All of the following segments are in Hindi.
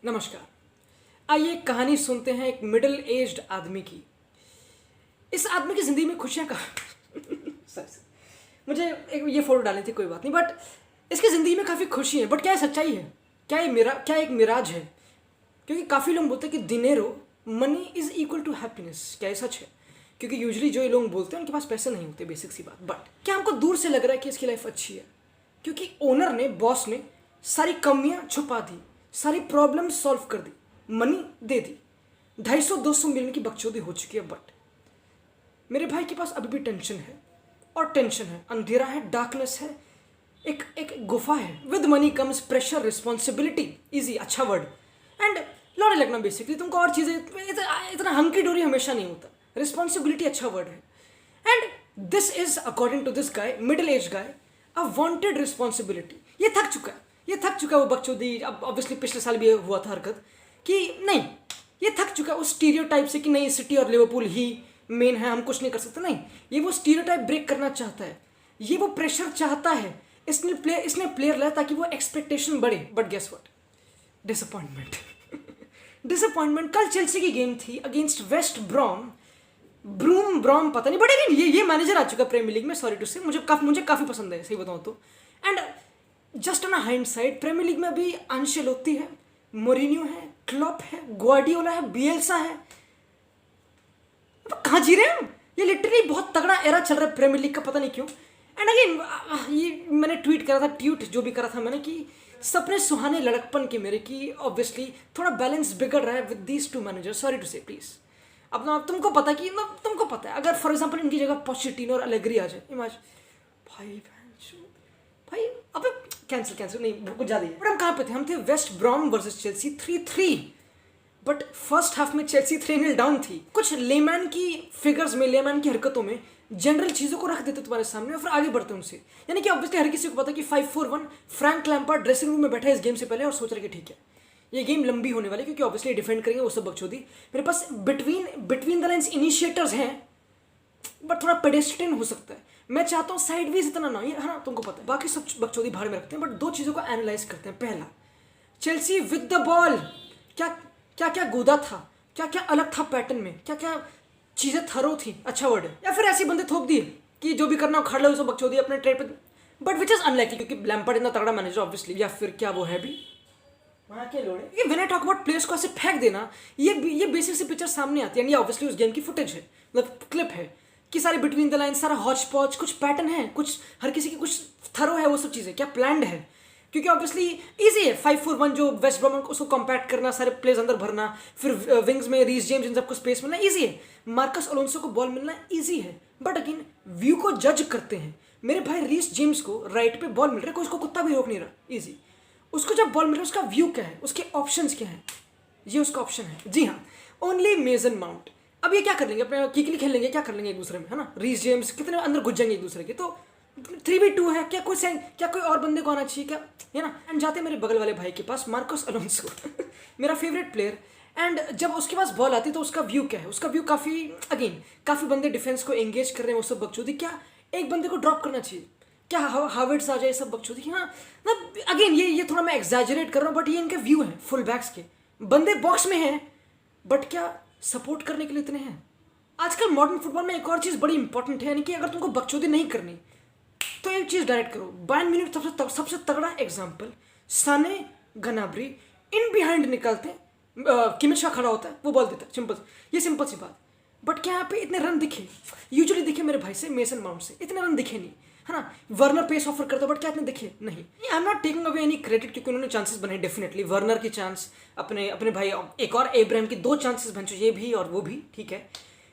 नमस्कार। आइए एक कहानी सुनते हैं एक मिडिल एज्ड आदमी की। इस आदमी की ज़िंदगी में खुशियाँ कहाँ सॉरी, मुझे ये फ़ोटो डालनी थी, कोई बात नहीं। बट इसकी ज़िंदगी में काफ़ी खुशी है। बट क्या ये सच्चाई है? क्या एक मिराज है? क्योंकि काफ़ी लोग बोलते हैं कि दिनेरो money is equal to happiness. क्या ये सच है? क्योंकि यूजुअली जो ये लोग बोलते हैं उनके पास पैसे नहीं होते, बेसिक सी बात। बट क्या हमको दूर से लग रहा है कि इसकी लाइफ अच्छी है? क्योंकि ओनर ने, बॉस ने सारी कमियां छुपा दी, सारी प्रॉब्लम सॉल्व कर दी, मनी दे दी, 250-200 मिलियन की बकचोदी हो चुकी है। बट मेरे भाई के पास अभी भी टेंशन है, और टेंशन है, अंधेरा है, डार्कनेस है, एक गुफा है। With money comes pressure, responsibility, easy, अच्छा वर्ड, एंड लौड़े लगना। बेसिकली तुमको और चीज़ें, इतना हंकी डोरी हमेशा नहीं होता। रिस्पॉन्सिबिलिटी अच्छा वर्ड है। And this is according to this guy, middle age guy, a wanted responsibility. ये थक चुका है, वो बकचोदी। अब ऑब्वियसली पिछले साल भी हुआ था हरकत कि नहीं, ये थक चुका है उस स्टीरियोटाइप से कि नहीं सिटी और लिवरपूल ही मेन है, हम कुछ नहीं कर सकते। नहीं, ये वो स्टीरियोटाइप ब्रेक करना चाहता है, ये वो प्रेशर चाहता है। इसने प्लेयर लाया ताकि वो एक्सपेक्टेशन बढ़े। But guess what, disappointment. Disappointment. कल चेल्सी की गेम थी अगेंस्ट वेस्ट ब्रॉम, ब्रॉम पता नहीं, बट अगेन ये मैनेजर आ चुका है प्रीमियर लीग में। सॉरी टू से, मुझे काफ़ी पसंद है, सही बताऊँ तो। And just on a hindsight, Premier League में अभी अंशेलोत्ती है, मोरिन्यो है, क्लॉप है, ग्वार्डियोला है, बिएल्सा है। अब कहाँ जी रहे हैं हम? ये लिटरली बहुत तगड़ा एरा चल रहा है प्रीमियर लीग का, पता नहीं क्यों। एंड अगेन ये मैंने ट्वीट करा था, जो भी करा था मैंने, कि सपने सुहाने लड़कपन के मेरे, कि ऑब्वियसली थोड़ा बैलेंस बिगड़ रहा है with these two manager. Sorry to say, please. अब ना तुमको पता कि तुमको पता है, अगर फॉर एग्जांपल इनकी जगह पोचेटिनो और अलेग्री आ जाए, इमेज भाई अब कैंसिल नहीं, कुछ ज़्यादा ही है। बट हम कहाँ पे थे? हम थे West Brom versus Chelsea 3-3। But first half में चेल्सी 3-0 डाउन थी। कुछ लेमैन की फिगर्स में, लेमैन की हरकतों में जनरल चीज़ों को रख देते तुम्हारे सामने और फिर आगे बढ़ते उनसे। यानी कि ऑब्वियसली हर किसी को पता कि 5-4-1 फ्रैंक लैम्पार्ड ड्रेसिंग रूम में बैठा है इस गेम से पहले और सोच रहे कि ठीक है ये गेम लंबी होने वाली, क्योंकि ऑब्वियसली डिफेंड करेंगे वो सब बकचोदी। मेरे पास बिटवीन द लाइन्स इनिशिएटर्स हैं, बट थोड़ा पेडेस्ट्रियन हो सकता है। मैं चाहता हूँ साइडवेज इतना ना, है ना, तुमको पता है। बाकी सब बकचोदी भाड़ में रखते हैं, बट दो चीज़ों को एनालाइज करते हैं। पहला, चेल्सी विद द बॉल क्या कूदा था, क्या अलग था पैटर्न में, क्या चीज़ें थरो थी, अच्छा वर्ड है, या फिर ऐसे बंदे थोप दिए कि जो भी करना खा लो, सब बकचोदी अपने ट्रेड पे। बट विच इज अनलाइकली, क्योंकि लैम्पार्ड इतना तगड़ा मैनेजर ऑब्वियसली, या फिर क्या वो है भी वहाँ के लोड़े। ये when I talk about players को ऐसे फेंक देना, ये बेसिक से पिक्चर सामने आती है। यानी ऑब्वियसली उस गेम की फुटेज है, मतलब क्लिप है, कि सारे बिटवीन द लाइन, सारा हॉच पॉच, कुछ पैटर्न है, कुछ हर किसी की कुछ थरो है, वो सब चीज़ें क्या प्लान्ड है। क्योंकि ऑब्वियसली ईजी है 5-4-1 जो वेस्ट ब्रॉम उसको कॉम्पैक्ट करना, सारे प्लेयर्स अंदर भरना, फिर विंग्स में रीस जेम्स इन सबको स्पेस मिलना ईजी है, मार्कस अलोंसो को बॉल मिलना ईजी है। बट अगेन व्यू को जज करते हैं। मेरे भाई रीस जेम्स को राइट पे बॉल मिल रहा है, कोई उसको कुत्ता भी रोक नहीं रहा, ईजी। उसको जब बॉल मिल रहा है उसका व्यू क्या है, उसके ऑप्शंस क्या हैं, ये उसका ऑप्शन है। जी हाँ, ओनली मेसन माउंट। अब ये क्या कर लेंगे, अपने किकली खेल लेंगे, क्या कर लेंगे एक दूसरे में, है ना। रीस जेम्स कितने अंदर घुस जाएंगे एक दूसरे के, तो 3v2 है, क्या कोई और बंदे को आना चाहिए क्या, है ना। एंड जाते मेरे बगल वाले भाई के पास, मार्कस अलोंसो मेरा फेवरेट प्लेयर। एंड जब उसके पास बॉल आती है तो उसका व्यू क्या है, उसका व्यू काफ़ी बंदे डिफेंस को एंगेज कर रहे हैं, वो सब बकचोदी। क्या एक बंदे को ड्रॉप करना चाहिए, क्या हावर्ड्स आ जाए, सब बकचोदी। हाँ मतलब अगेन ये थोड़ा मैं एग्जैजरेट कर रहा हूँ, बट ये इनके व्यू हैं फुल बैक्स के। बंदे बॉक्स में हैं, बट क्या सपोर्ट करने के लिए इतने हैं। आजकल मॉडर्न फुटबॉल में एक और चीज़ बड़ी इंपॉर्टेंट है, यानी कि अगर तुमको बकचोदी नहीं करनी तो एक चीज़ डायरेक्ट करो। बायर्न म्यूनिख सबसे तगड़ा एग्जाम्पल, साने, गनाब्री इन बिहाइंड निकलते हैं, किमिच का खड़ा होता है, वो बॉल देता है, सिंपल सी बात। बट क्या यहाँ पे इतने रन दिखे? यूजुअली दिखे मेरे भाई से, मेसन माउंट से इतने रन दिखे नहीं, है ना। वर्नर पेस ऑफर करता, बट क्या इतने दिखे नहीं। I am not taking away any credit, क्योंकि उन्होंने चांसेस बनाए डेफिनेटली। वर्नर की चांस, अपने भाई एक और एब्राहम की 2 चांसेस बन चुके, ये भी और वो भी, ठीक है।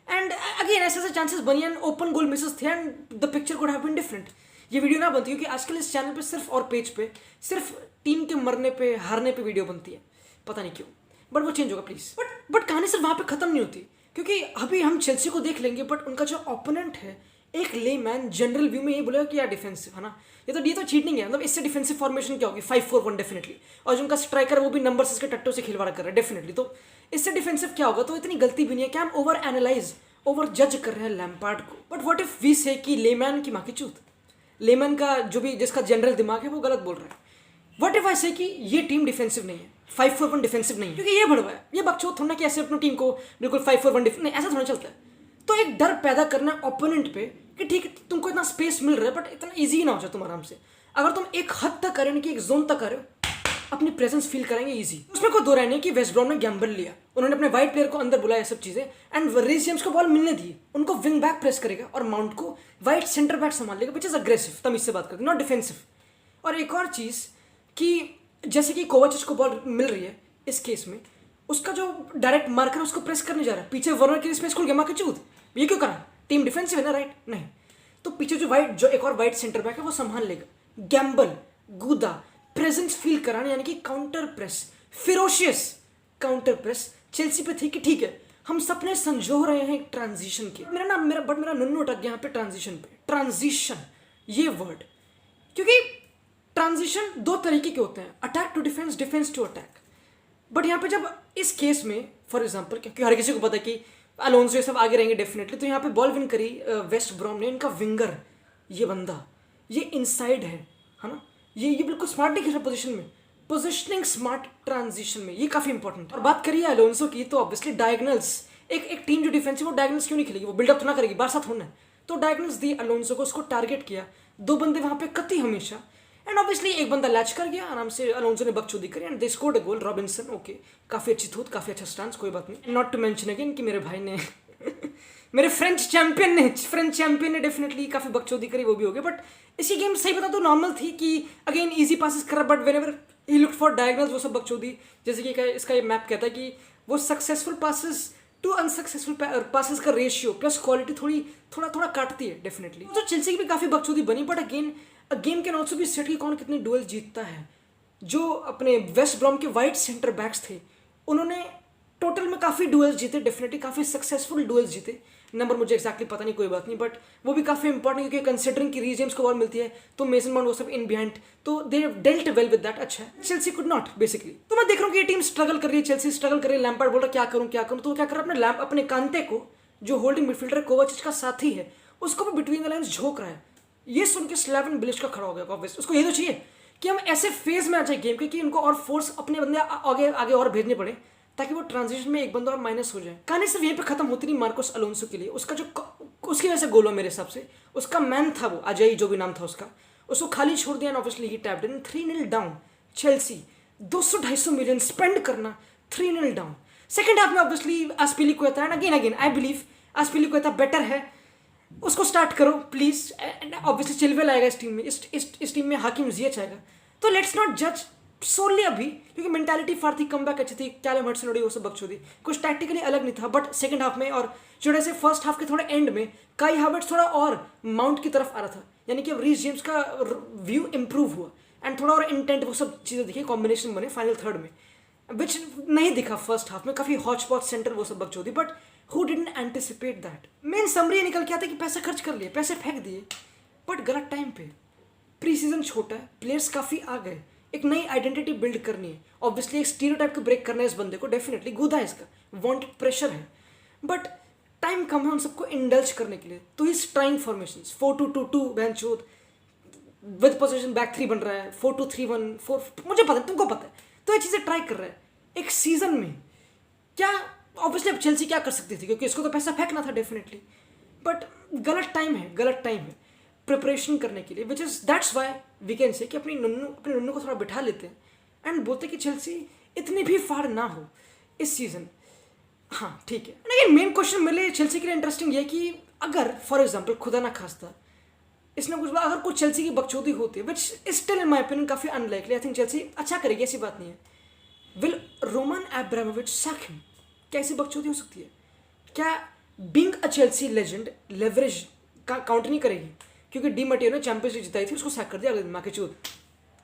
एंड अगेन ऐसे चांसेस बनी एंड ओपन गोल मिसेस थे, and the picture could have been different. ये वीडियो ना बनती, क्योंकि आजकल इस चैनल पे सिर्फ और पेज पे सिर्फ टीम के मरने पे, हारने पे वीडियो बनती है, पता नहीं क्यों। बट वो चेंज होगा प्लीज़। बट कहानी सिर्फ वहाँ पे ख़त्म नहीं होती, क्योंकि अभी हम चेल्सी को देख लेंगे, बट उनका जो ओपोनेंट है, एक लेमैन जनरल व्यू में ये बोलेगा कि यार डिफेंसिव, है ना। ये तो चीटिंग है, मतलब इससे डिफेंसिव फॉर्मेशन क्या होगी, 5-4-1 डेफिनेटली। और जो उनका स्ट्राइकर वो भी नंबर्स इसके टट्टों से खिलवाड़ कर रहा है डेफिनेटली, तो इससे डिफेंसिव क्या होगा। तो इतनी गलती भी नहीं है, क्या हम ओवर जज कर रहे हैं लैम्पार्ड को। बट व्हाट इफ वी से कि लेमैन की माँ की चूत, लेमन का जो भी जिसका जनरल दिमाग है वो गलत बोल रहा है। व्हाट इफ आई से कि ये टीम डिफेंसिव नहीं है, 5-4-1 डिफेंसिव नहीं है, क्योंकि ये बड़वा है, ये बकचोद थोड़ा ना कि ऐसे अपनी टीम को बिल्कुल 5-4-1 नहीं, ऐसा थोड़ा चलता है। तो एक डर पैदा करना है ओपोनेंट पे कि ठीक है तुमको इतना स्पेस मिल रहा है बट इतना ईजी ना हो जाए तुम आराम से। अगर तुम एक हद तक करें कि एक जोन तक करें, अपनी प्रेजेंस फील करेंगे ईजी। उसमें कोई दो राय नहीं कि वेस्ट ब्रॉम ने गैम्बल लिया, उन्होंने अपने वाइट प्लेयर को अंदर बुलाया सब चीजें, एंड रीस जेम्स को बॉल मिलने दी, उनको विंग बैक प्रेस करेगा और माउंट को वाइट सेंटर बैक संभाल लेगा, विच इज अग्रेसिव, तमीज से बात करके, नॉट डिफेंसिव। और एक और चीज कि जैसे कि कोवाचिच को बॉल मिल रही है इस केस में, उसका जो डायरेक्ट मार्कर उसको प्रेस करने जा रहा है, पीछे वर्नर के स्पेस खुल गया, मां के चूत, ये क्यों करा? टीम डिफेंसिव है ना, राइट? नहीं, तो पीछे जो एक और वाइट सेंटर बैक है वो संभाल लेगा। गैम्बल, गूदा, प्रेजेंस फील कराने, यानी कि counter press, ferocious counter press Chelsea पे थी कि ठीक है हम सपने संजो रहे हैं एक ट्रांजिशन के। मेरा नुन्नू अटक गया यहाँ पे ट्रांजिशन पे। ट्रांजिशन ये वर्ड, क्योंकि ट्रांजिशन दो तरीके के होते हैं, attack to defence, defence to attack. But यहाँ पे जब इस केस में फॉर एग्जाम्पल, क्योंकि हर किसी को पता है कि अलोन्सो ये सब आगे रहेंगे डेफिनेटली, तो यहाँ पे बॉल विन करी वेस्ट ब्रॉम ने। इनका विंगर ये बंदा ये इनसाइड है ना, ये बिल्कुल स्मार्ट नहीं खेल रहा पोजीशन में, पोजिशनिंग स्मार्ट ट्रांजिशन में, ये काफी इंपॉर्टेंट है। और बात करिए अलोन्सो की तो ऑब्वियसली डायगनल्स, एक टीम जो डिफेंसिव वो डायगनल्स क्यों नहीं खेलेगी, वो बिल्डअप तो ना करेगी, बार साथ होना है, तो डायगनल्स दी अलोन्सो को, उसको टारगेट किया, दो बंदे वहां पे कती हमेशा, एंड ऑब्वियसली एक बंदा लैच कर गया आराम से, अलोन्सो ने बकचोदी करी and they scored a goal. Robinson okay, काफी अच्छी थूत, काफी अच्छा स्टांस, कोई बात नहीं। नॉट टू मेंशन अगेन कि मेरे भाई ने मेरे फ्रेंच चैंपियन ने डेफिनेटली काफी बकचोदी करी, वो भी हो गया। बट इसी गेम सही बता तो नॉर्मल थी कि अगेन इजी पासेस कर, but whenever he looked for diagonals वो सब बकचोदी, जैसे कि इसका ये मैप कहता है कि वो successful passes to unsuccessful passes का रेशियो प्लस क्वालिटी थोड़ा काटती है डेफिनेटली। तो चेल्सी की भी काफी बकचोदी बनी, but again a game can also be set कि कौन कितने डुएल जीतता है। जो अपने वेस्ट ब्रॉम के वाइट सेंटर बैक्स थे उन्होंने टोटल में काफ़ी डुएल्स जीते, डेफिनेटली काफ़ी सक्सेसफुल डुएल्स जीते, नंबर मुझे एक्जैक्टली पता नहीं, कोई बात नहीं, बट वो भी काफ़ी इंपॉर्टेंट क्योंकि कंसिडरिंग कि रीस जेम्स को बॉल मिलती है तो मेसन माउंट वो सब इन बिहाइंड, तो दे डेल्ट वेल विद दैट। अच्छा है, चेल्सी कुड नॉट बेसिकली। तो मैं देख रहा हूँ कि ये टीम स्ट्रगल कर रही है, चेल्सी स्ट्रगल कर रही है, लैम्पार्ड बोल रहा क्या करूँ, तो क्या कर रहा है अपने कांते को, जो होल्डिंग मिडफील्डर कोवाचिच का साथी है, उसको भी बिटवीन द लाइन्स झोंक रहा है। ये सुन के स्लैवन बिलिश का खड़ा हो गया ऑब्वियसली, उसको ये तो चाहिए कि हम ऐसे फेज में आ जाए गेम के कि इनको और फोर्स अपने बंदे आगे और भेजने पड़े ताकि वो ट्रांजिशन में एक बंदा और माइनस हो जाए। कहानी सिर्फ यहीं पे खत्म होती नहीं मार्कोस अलोंसो के लिए, उसका जो उसकी वजह से गोल हुआ मेरे हिसाब से, उसका मैन था वो अजय जो भी नाम था उसको खाली छोड़ दिया, obviously he tapped in. 3-0 down Chelsea, 200-250 million spend करना, 3-0 डाउन। सेकंड हाफ में obviously Azpilicueta and again I believe Azpilicueta better है, उसको स्टार्ट करो प्लीज। ऑब्वियसली चिलवेल आएगा इस टीम में, इस टीम में हाकिम जियच आएगा, तो लेट्स नॉट जज सोनली अभी, क्योंकि मेंटालिटी फार थी, कमबैक अच्छी थी, कैलम हडसन वो सब बकचोदी, कुछ टैक्टिकली अलग नहीं था। बट सेकंड हाफ में और जो से फर्स्ट हाफ के थोड़े एंड में काई हावर्ट्स थोड़ा और माउंट की तरफ आ रहा था, यानी कि अब रीस जेम्स का व्यू इंप्रूव हुआ एंड थोड़ा और इंटेंट वो सब चीज़ें दिखी, कॉम्बिनेशन बने फाइनल थर्ड में, विच नहीं दिखा फर्स्ट हाफ में, काफ़ी हॉच पॉच सेंटर वो सब बकचोदी, but who didn't anticipate that. Main summary निकल के आता कि पैसे खर्च कर लिए, पैसे फेंक दिए, बट गलत टाइम पे। प्री सीजन छोटा है, प्लेयर्स काफ़ी आ गए, एक नई आइडेंटिटी बिल्ड करनी है, ऑब्वियसली एक स्टीरियोटाइप को ब्रेक करना है इस बंदे को, डेफिनेटली गुदा है इसका, वांटेड प्रेशर है, बट टाइम कम है उन सबको इंडल्ज करने के लिए। तो ही ट्राइंग फॉर्मेशंस 4-2-2-2 बेंचोद विद पोजीशन बैक 3 बन रहा है, 4-2-3-1 4, मुझे पता है तुमको पता है, तो ये चीज़ें ट्राई कर रहा है एक सीजन में। क्या ऑब्वियसली अब चेल्सी क्या कर सकती थी, क्योंकि इसको तो पैसा फेंकना था डेफिनेटली, बट गलत टाइम है प्रिपरेशन करने के लिए, which is that's why we can say कि अपने नुन्नू को थोड़ा बिठा लेते हैं एंड बोलते कि चेल्सी इतनी भी फार ना हो इस सीजन। हाँ ठीक है, लेकिन मेन क्वेश्चन मेरे लिए चेल्सी के लिए इंटरेस्टिंग ये कि अगर फॉर एग्जाम्पल खुदा ना खास्ता इसने कुछ अगर कुछ चेल्सी की बकचोदी होती है, which is still in my opinion काफ़ी अनलाइकली, आई थिंक चेल्सी अच्छा करेगी, ऐसी बात नहीं है। Will Roman Abramovich sack him? क्या ऐसी बकचोदी हो सकती है? क्या being a Chelsea legend leverage का काउंट नहीं करेगी? क्योंकि डी मटियो ने चैंपियंस लीग जिताई थी, उसको सैक कर दिया अगले दिन, माँ के चूत।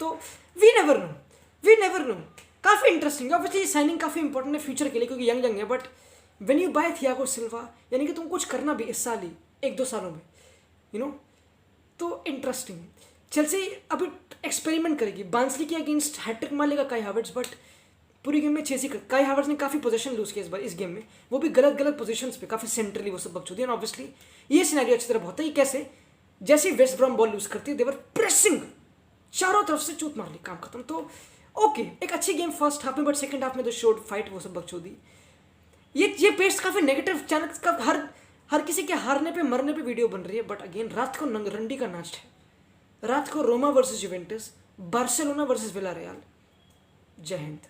तो वी नेवर नो, काफ़ी इंटरेस्टिंग है। ऑब्वियसली साइनिंग काफ़ी इंपॉर्टेंट है फ्यूचर के लिए, क्योंकि यंग है, but when you buy Thiago Silva, यानी कि तुम कुछ करना भी इस साल ही 1-2 सालों में, यू नो, तो इंटरेस्टिंग। चेल्सी अभी एक्सपेरिमेंट करेगी, बांसली के अगेंस्ट हैट्रिक मार लेगा काई हावर्ट्स, बट पूरी गेम में चेसी काई हावर्ट्स ने काफ़ी पोजीशन लूज किया इस बार इस गेम में, वो भी गलत पोजीशंस पे, काफ़ी सेंट्रली वो सब बकचोदी। एंड ऑब्वियसली ये सिनेरियो अच्छी तरह होता है, कैसे जैसे वेस्ट ब्रॉम बॉल लूज करती है, देवर प्रेसिंग चारों तरफ से चूत मार ली, काम खत्म। तो ओके, एक अच्छी गेम फर्स्ट हाफ में, बट सेकंड हाफ में तो शोड फाइट वो सब बकचोदी। ये पेस्ट काफी नेगेटिव, अचानक का हर किसी के हारने पे मरने पे वीडियो बन रही है। बट अगेन रात को रंडी का नाच है, रात को Roma versus Juventus, Barcelona versus Villarreal. जय हिंद।